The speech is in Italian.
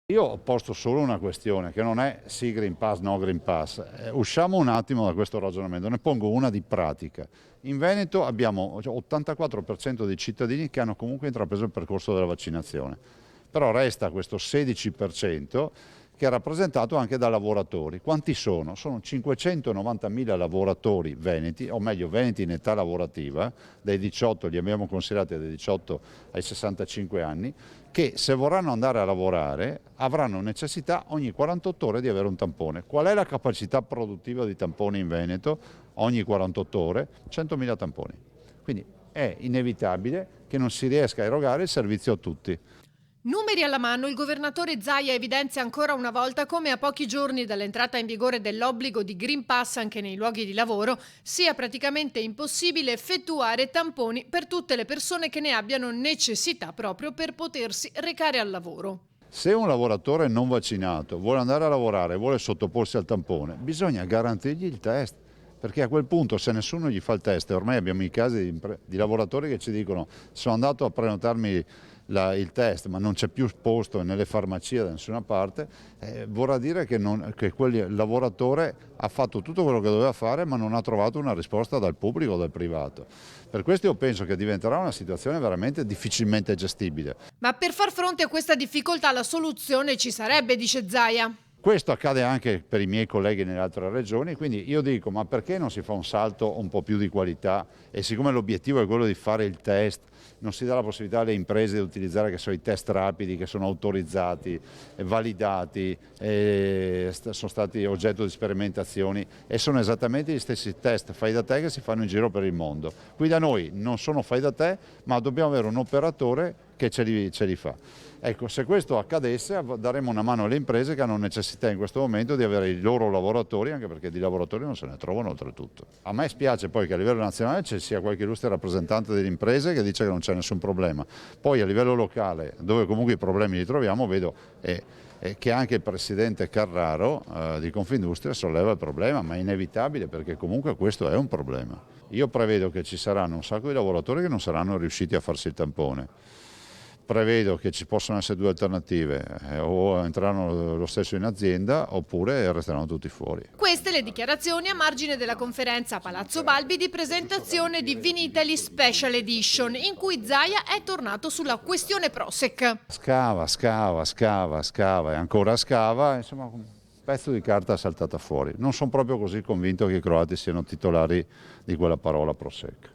Io ho posto solo una questione, che non è sì Green Pass, no Green Pass. Usciamo un attimo da questo ragionamento, ne pongo una di pratica. In Veneto abbiamo 84% dei cittadini che hanno comunque intrapreso il percorso della vaccinazione, però resta questo 16% che è rappresentato anche da lavoratori. Quanti sono? Sono 590.000 lavoratori veneti, o meglio veneti in età lavorativa, dai 18, li abbiamo considerati dai 18 ai 65 anni, che se vorranno andare a lavorare avranno necessità ogni 48 ore di avere un tampone. Qual è la capacità produttiva di tamponi in Veneto? Ogni 48 ore 100.000 tamponi. Quindi è inevitabile che non si riesca a erogare il servizio a tutti. Numeri alla mano, il governatore Zaia evidenzia ancora una volta come a pochi giorni dall'entrata in vigore dell'obbligo di Green Pass anche nei luoghi di lavoro sia praticamente impossibile effettuare tamponi per tutte le persone che ne abbiano necessità proprio per potersi recare al lavoro. Se un lavoratore non vaccinato vuole andare a lavorare e vuole sottoporsi al tampone, bisogna garantirgli il test, perché a quel punto se nessuno gli fa il test, e ormai abbiamo i casi di lavoratori che ci dicono sono andato a prenotarmi il test ma non c'è più posto nelle farmacie da nessuna parte, vorrà dire che quel lavoratore ha fatto tutto quello che doveva fare ma non ha trovato una risposta dal pubblico o dal privato. Per questo io penso che diventerà una situazione veramente difficilmente gestibile. Ma per far fronte a questa difficoltà la soluzione ci sarebbe, dice Zaia. Questo accade anche per i miei colleghi nelle altre regioni, quindi io dico ma perché non si fa un salto un po' più di qualità e siccome l'obiettivo è quello di fare il test, non si dà la possibilità alle imprese di utilizzare che sono i test rapidi, che sono autorizzati, validati, sono stati oggetto di sperimentazioni e sono esattamente gli stessi test fai da te che si fanno in giro per il mondo. Qui da noi non sono fai da te, ma dobbiamo avere un operatore che ce li fa. Ecco, se questo accadesse daremo una mano alle imprese che hanno necessità in questo momento di avere i loro lavoratori, anche perché di lavoratori non se ne trovano oltretutto. A me spiace poi che a livello nazionale ci sia qualche illustre rappresentante delle imprese che dice che non c'è nessun problema. Poi a livello locale, dove comunque i problemi li troviamo, vedo che anche il presidente Carraro di Confindustria solleva il problema, ma è inevitabile perché comunque questo è un problema. Io prevedo che ci saranno un sacco di lavoratori che non saranno riusciti a farsi il tampone. Prevedo che ci possano essere due alternative, o entreranno lo stesso in azienda oppure resteranno tutti fuori. Queste le dichiarazioni a margine della conferenza a Palazzo Balbi di presentazione di Vinitaly Special Edition, in cui Zaia è tornato sulla questione Prošek. Scava e ancora scava, insomma un pezzo di carta è saltata fuori. Non sono proprio così convinto che i croati siano titolari di quella parola Prošek.